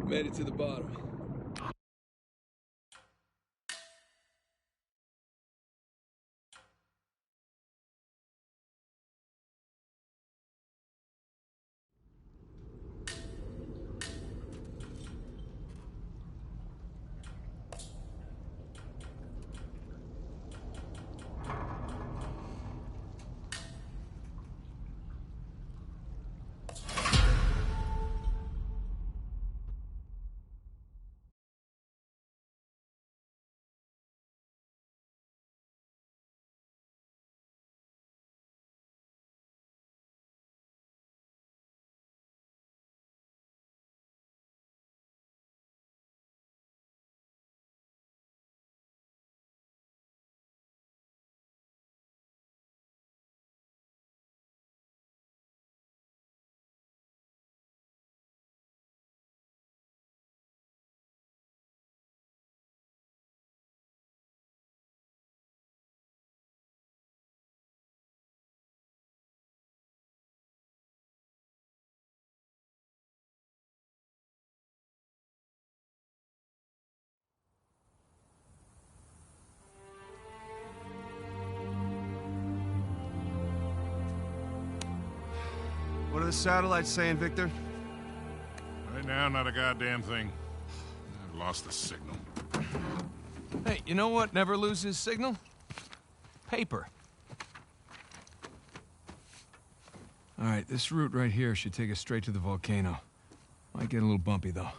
Made it to the bottom. What are the satellites saying, Victor? Right now, not a goddamn thing. I've lost the signal. Hey, you know what never loses signal? Paper. All right, this route right here should take us straight to the volcano. Might get a little bumpy, though.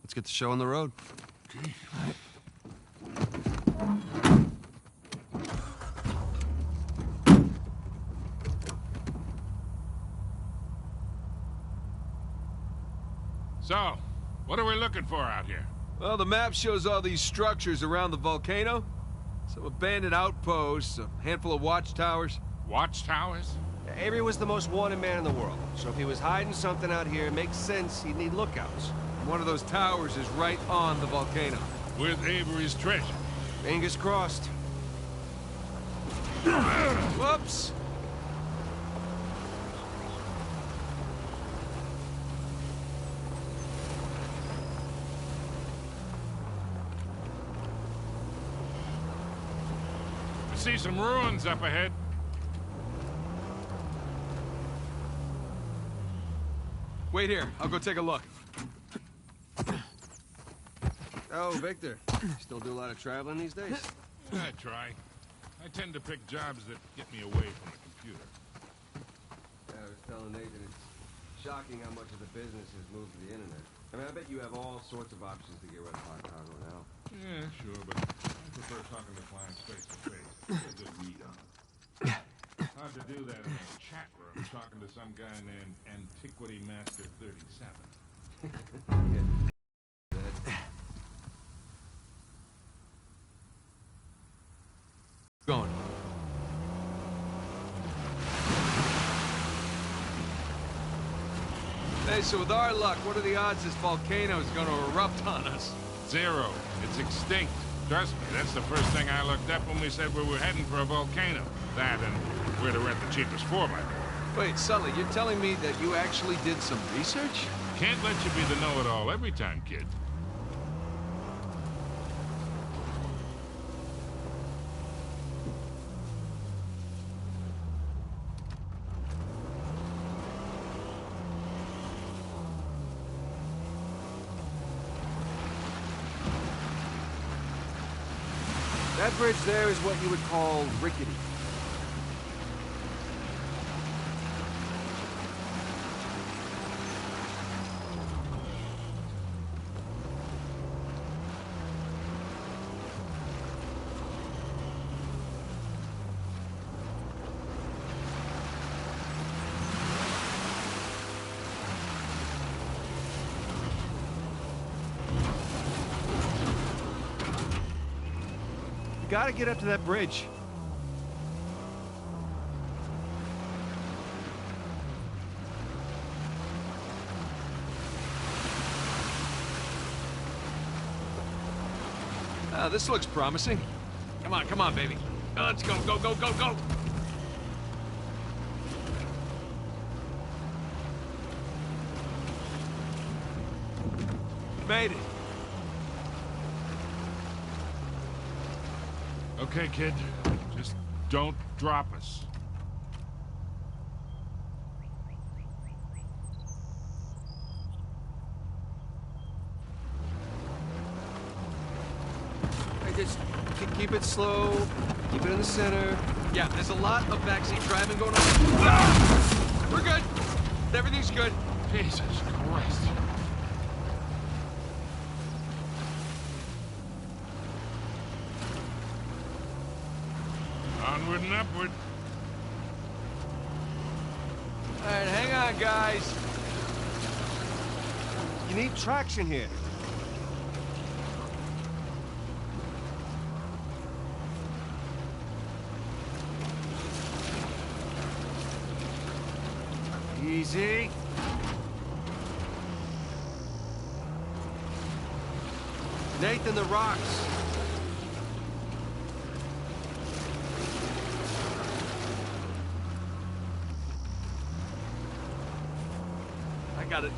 Let's get the show on the road. Okay. So, what are we looking for out here? Well, the map shows all these structures around the volcano. Some abandoned outposts, a handful of watchtowers. Watchtowers? Avery was the most wanted man in the world, so if he was hiding something out here, it makes sense he'd need lookouts. One of those towers is right on the volcano. With Avery's treasure. Fingers crossed. Whoops! I see some ruins up ahead. Wait here, I'll go take a look. Oh, Victor. Still do a lot of traveling these days? I try. I tend to pick jobs that get me away from the computer. I was telling Nathan, it's shocking how much of the business has moved to the internet. I mean, I bet you have all sorts of options to get rid of hot cargo now. Yeah, sure, but I prefer talking to clients face to face. Just meet on. Hard to do that in a chat room talking to some guy named Antiquity Master 37. Going. Hey, so with our luck, what are the odds this volcano is going to erupt on us? 0. It's extinct. Trust me, that's the first thing I looked up when we said we were heading for a volcano. That and where to rent the cheapest 4x4. Wait, Sully, you're telling me that you actually did some research? Can't let you be the know-it-all every time, kid. That bridge there is what you would call rickety. Gotta get up to that bridge. This looks promising. Come on, baby. Let's go, go, go, go, go! Made it. Okay, kid. Just don't drop us. Just keep it slow. Keep it in the center. Yeah, there's a lot of backseat driving going on. Ah! We're good. Everything's good. Jesus Christ. Onward and upward. All right, hang on, guys. You need traction here. Easy. Nathan, the rocks.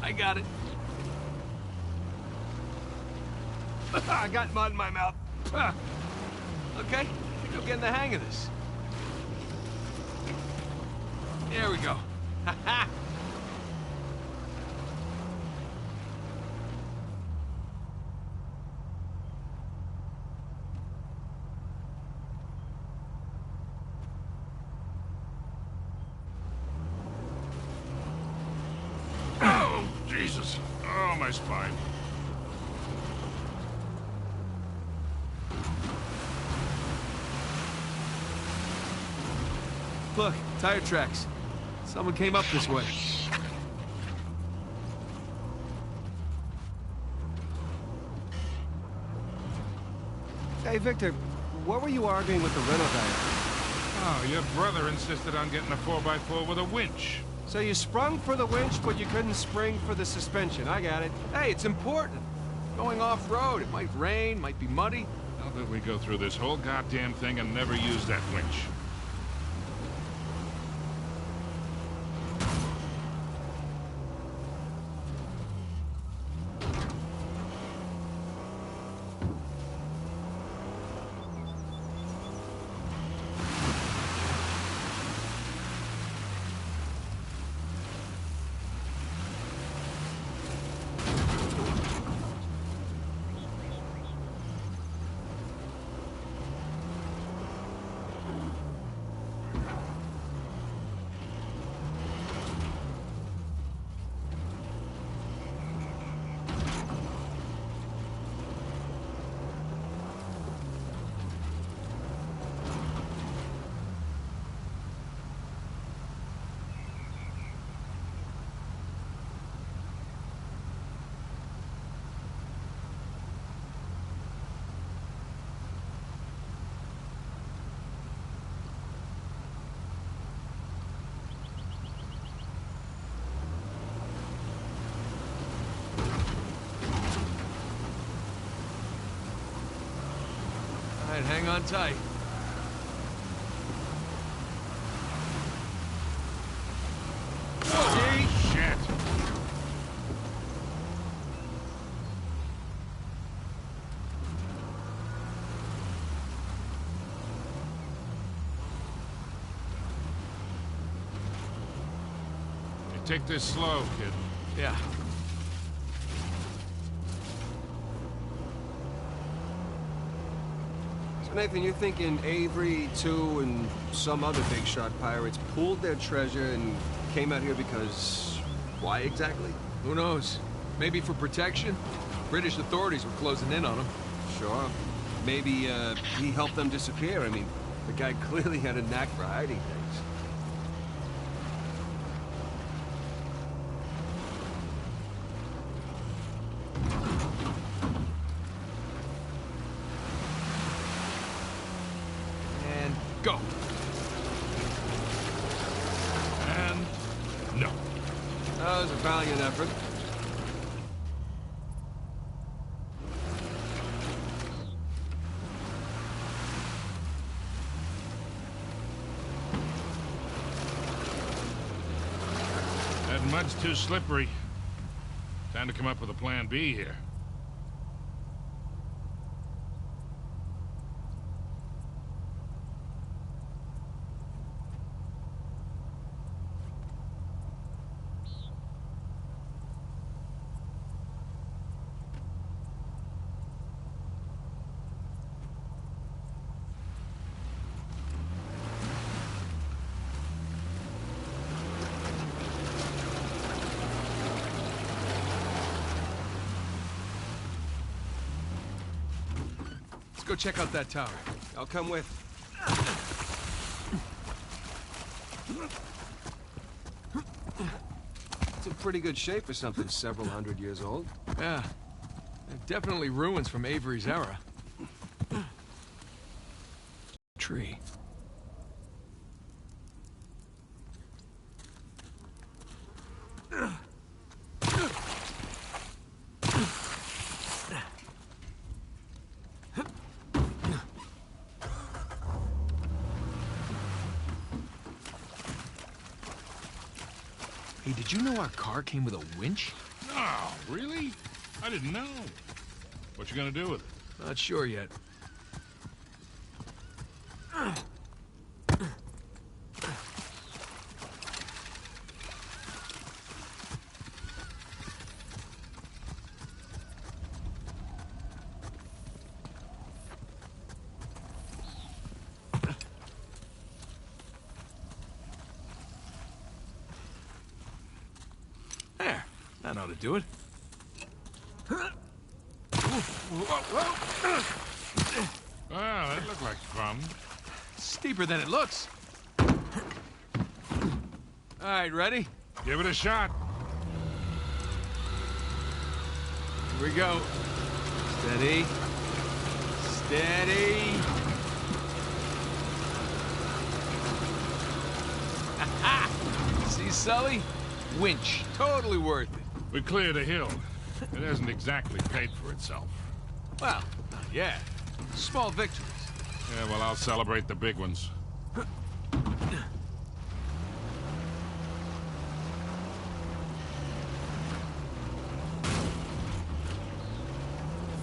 I got it. I got mud in my mouth. Okay, I think I'm getting the hang of this. There we go. Ha Oh, Jesus. Oh, my spine. Look, tire tracks. Someone came up this way. Hey, Victor, what were you arguing with the rental guy? Oh, your brother insisted on getting a 4x4 with a winch. So you sprung for the winch, but you couldn't spring for the suspension. I got it. Hey, it's important. Going off-road, it might rain, might be muddy. How did we go through this whole goddamn thing and never use that winch? All right, hang on tight. Oh, shit. Hey, take this slow, kid. Yeah. So, Nathan, you're thinking Avery, Tu, and some other big shot pirates pooled their treasure and came out here because... why exactly? Who knows? Maybe for protection? British authorities were closing in on them. Sure. Maybe, he helped them disappear. I mean, the guy clearly had a knack for hiding things. And go. And... no. That was a valiant effort. That mud's too slippery. Time to come up with a plan B here. go check out that tower. I'll come with. It's in pretty good shape for something several hundred years old. Yeah. Definitely ruins from Avery's era. Tree. Hey, did you know our car came with a winch? Oh, really? I didn't know. What you gonna do with it? Not sure yet. There. That ought to do it. Well, that looked like fun. Steeper than it looks. All right, ready? Give it a shot. Here we go. Steady. Steady. See, Sully? Winch. Totally worth it. We cleared a hill. It hasn't exactly paid for itself. Well, not yet. Small victories. Yeah, well, I'll celebrate the big ones.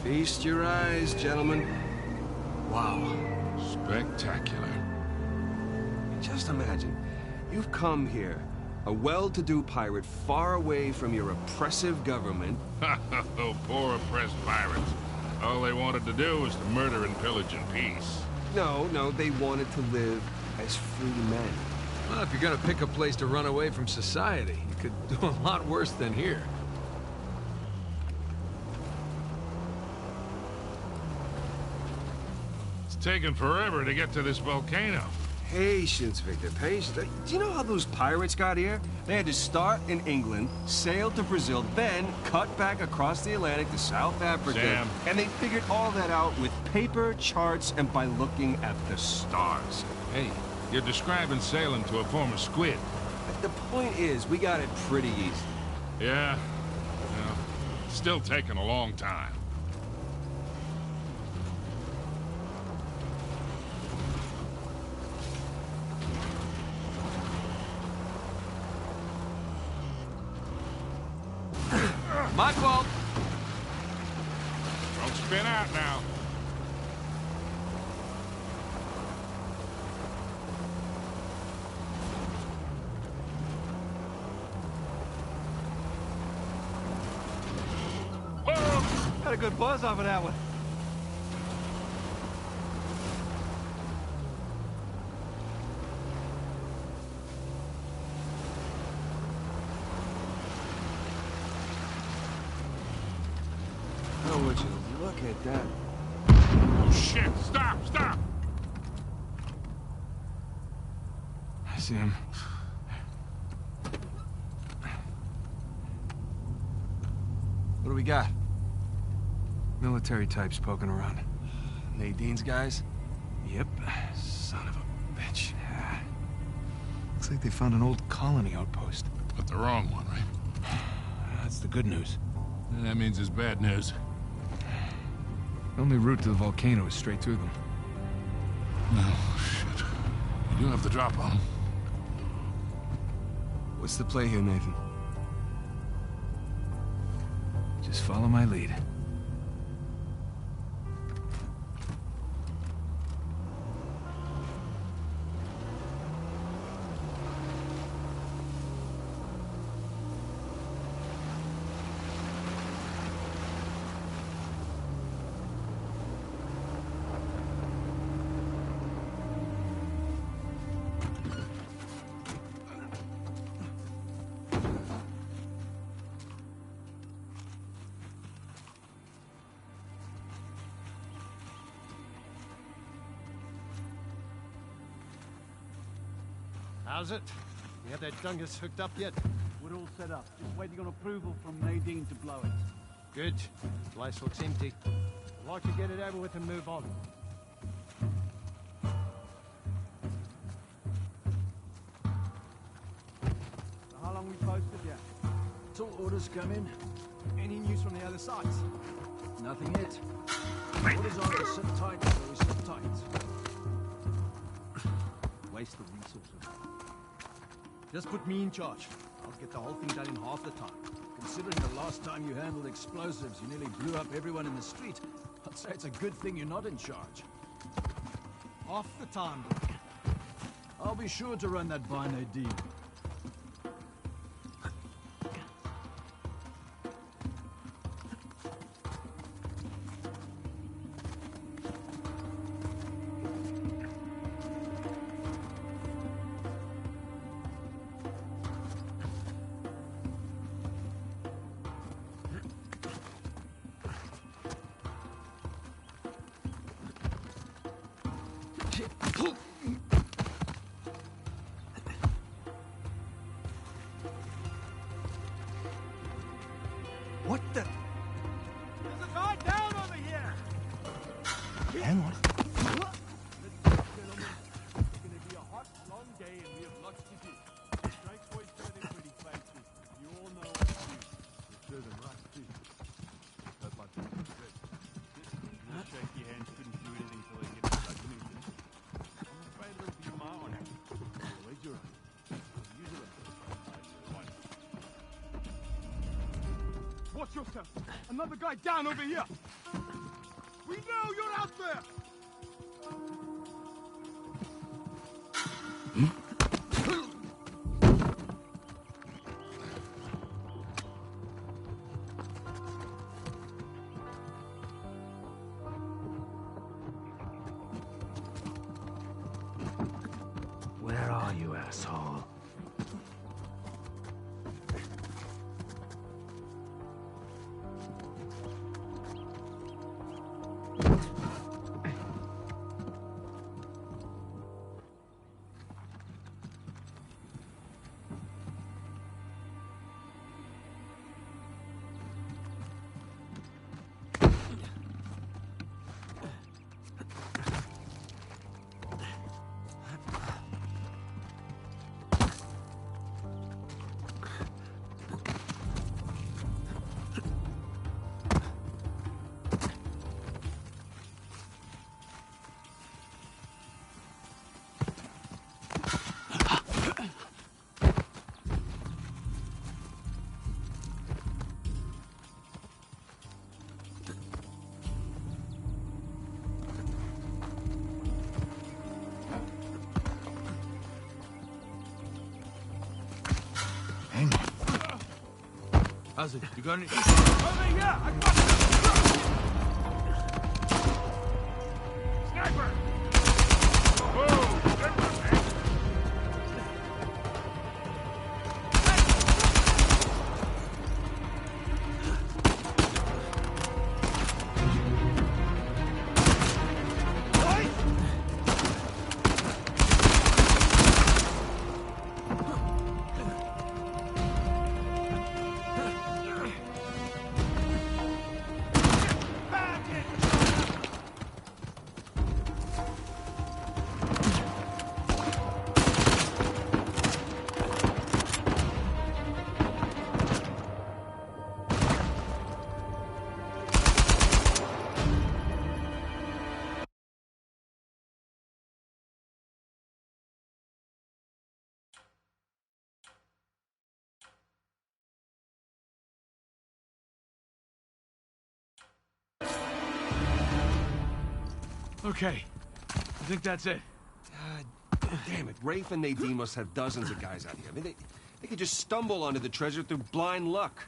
Feast your eyes, gentlemen. Wow. Spectacular. Just imagine, you've come here, a well-to-do pirate far away from your oppressive government. Oh, poor oppressed pirates. All they wanted to do was to murder and pillage in peace. No, they wanted to live as free men. Well, if you're gonna pick a place to run away from society, you could do a lot worse than here. It's taken forever to get to this volcano. Patience, Victor, patience. Do you know how those pirates got here? They had to start in England, sail to Brazil, then cut back across the Atlantic to South Africa. Sam. And they figured all that out with paper, charts, and by looking at the stars. Hey, you're describing sailing to a form of squid. But the point is, we got it pretty easy. Yeah. Well, still taking a long time. My fault. Don't spin out now. Whoa! Got a good buzz off of that one. Oh, would you look at that? Oh, shit! Stop! Stop! I see him. What do we got? Military types poking around. Nadine's guys? Yep. Son of a bitch. Yeah. Looks like they found an old colony outpost. But the wrong one, right? That's the good news. And that means it's bad news. The only route to the volcano is straight through them. Oh, shit. You do have the drop on them. What's the play here, Nathan? Just follow my lead. How's it? You have that dungus hooked up yet? We're all set up. Just waiting on approval from Nadine to blow it. Good. Place looks empty. I'd like to get it over with and move on. So how long we posted yet? Till orders come in. Any news from the other sides? Nothing yet. Orders are to sit tight, so we sit tight. Waste of resources. Just put me in charge. I'll get the whole thing done in half the time. Considering the last time you handled explosives, you nearly blew up everyone in the street, I'd say it's a good thing you're not in charge. Half the time. I'll be sure to run that by Nadine. What the? There's a guy down over here! Hang on. Gentlemen, it's gonna be a hot, long day and we have lots to do. Strike boys got in pretty fancy. You all know what to do. You serve them right too. That's my good. These shaky hands couldn't do anything till they get stuck in it. I'm afraid it'll be my honor. Where's your own? Use it. Watch yourself! Another guy down over here! We know you're out there! Where are you, asshole? Hang on. How's it? You got any? Over here! I got you! Sniper! Whoa! Good one, man. Okay. I think that's it. Damn it, Rafe and Nadine must have dozens of guys out here. I mean, they could just stumble onto the treasure through blind luck.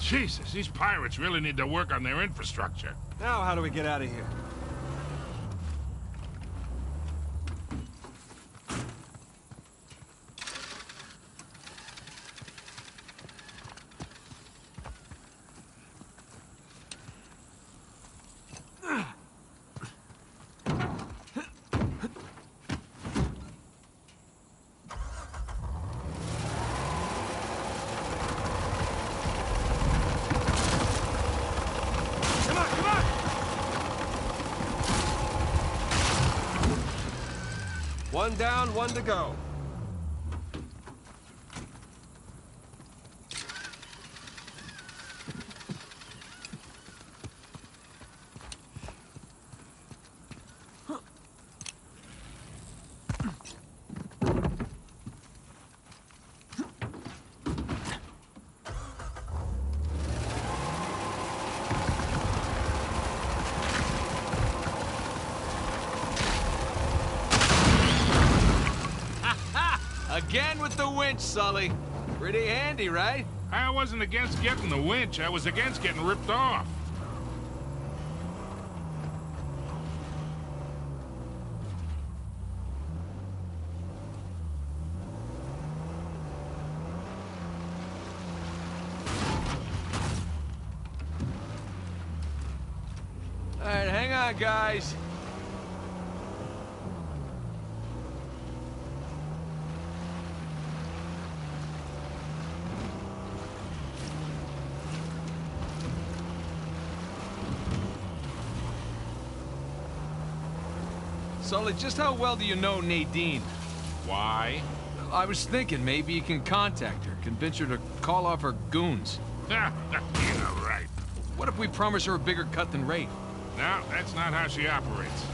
Jesus, these pirates really need to work on their infrastructure. Now how do we get out of here? One down, one to go. Again with the winch, Sully. Pretty handy, right? I wasn't against getting the winch. I was against getting ripped off. All right, hang on, guys. Sully, just how well do you know Nadine? Why? I was thinking maybe you can contact her, convince her to call off her goons. Yeah, right. What if we promise her a bigger cut than Rafe? No, that's not how she operates.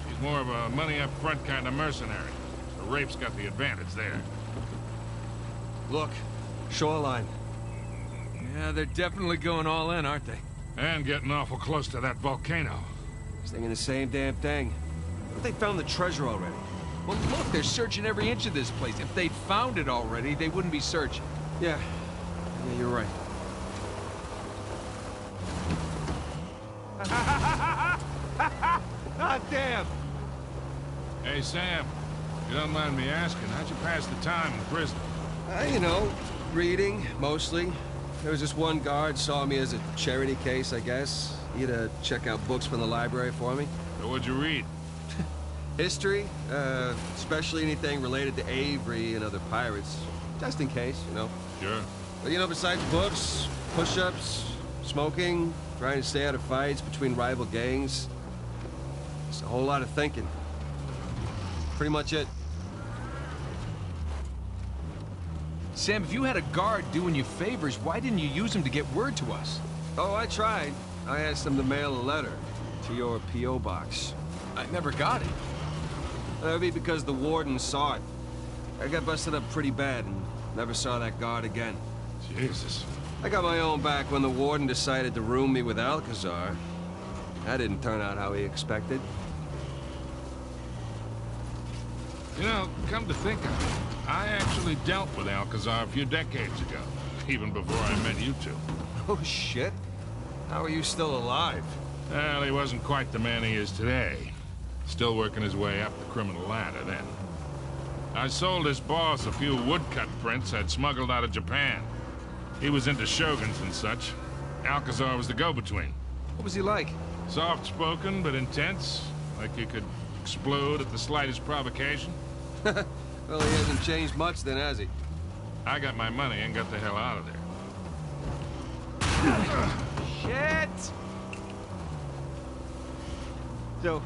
She's more of a money-up-front kind of mercenary. So Rafe's got the advantage there. Look, shoreline. Yeah, they're definitely going all in, aren't they? And getting awful close to that volcano. Thinking the same damn thing. But they found the treasure already. Well, look, they're searching every inch of this place. If they'd found it already, they wouldn't be searching. Yeah, you're right. Ah, damn! Hey, Sam, if you don't mind me asking, how'd you pass the time in prison? You know, reading, mostly. There was just one guard saw me as a charity case, I guess. He had to check out books from the library for me. So what'd you read? History, especially anything related to Avery and other pirates. Just in case, you know. Sure. But, you know, besides books, push-ups, smoking, trying to stay out of fights between rival gangs, just a whole lot of thinking. Pretty much it. Sam, if you had a guard doing you favors, why didn't you use him to get word to us? Oh, I tried. I asked them to mail a letter to your P.O. box. I never got it. That would be because the warden saw it. I got busted up pretty bad and never saw that guard again. Jesus. I got my own back when the warden decided to room me with Alcazar. That didn't turn out how he expected. You know, come to think of it, I actually dealt with Alcazar a few decades ago, even before I met you two. Oh, shit. How are you still alive? Well, he wasn't quite the man he is today. Still working his way up the criminal ladder then. I sold his boss a few woodcut prints I'd smuggled out of Japan. He was into shoguns and such. Alcazar was the go-between. What was he like? Soft-spoken but intense, like he could explode at the slightest provocation. Well, he hasn't changed much then, has he? I got my money and got the hell out of there. Shit! So,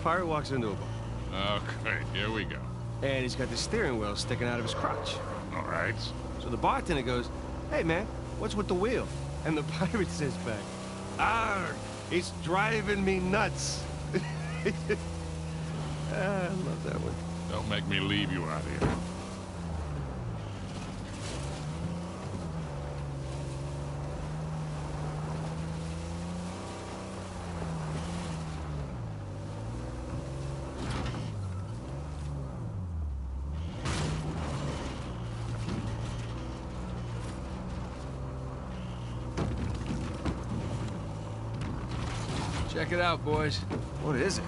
Pirate walks into a bar. Okay, here we go. And he's got the steering wheel sticking out of his crotch. All right. So the bartender goes, "Hey, man, what's with the wheel?" And the pirate says back, "Arr, it's driving me nuts." I love that one. Don't make me leave you out here. Check it out, boys. What is it?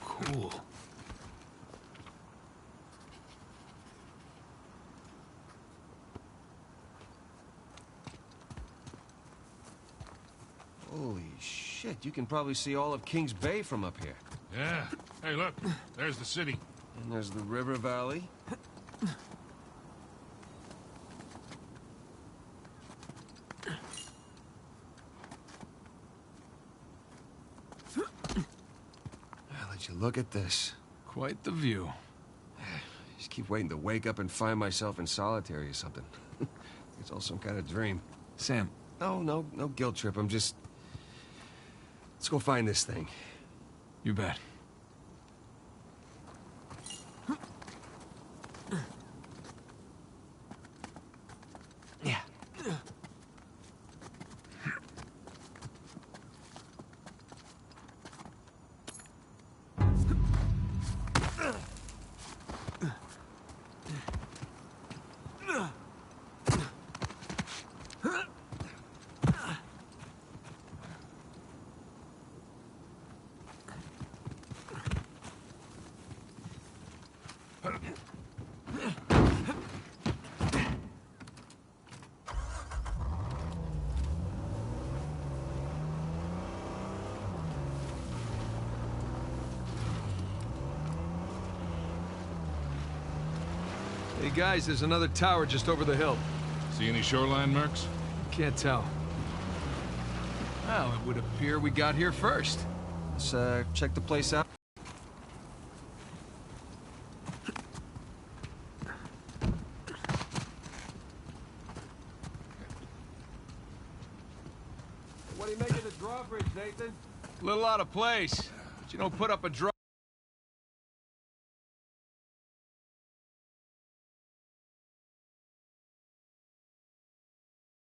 Cool. Holy shit, you can probably see all of Kings Bay from up here. Yeah. Hey, look. There's the city. And there's the river valley. I'll let you look at this. Quite the view. Just keep waiting to wake up and find myself in solitary or something. It's all some kind of dream. Sam. No guilt trip. I'm just... Let's go find this thing. You bet. Yeah. Hey, guys, there's another tower just over the hill. See any shoreline marks? Can't tell. Well, it would appear we got here first. Let's check the place out. What do you make of the drawbridge, Nathan? A little out of place. But you don't put up a draw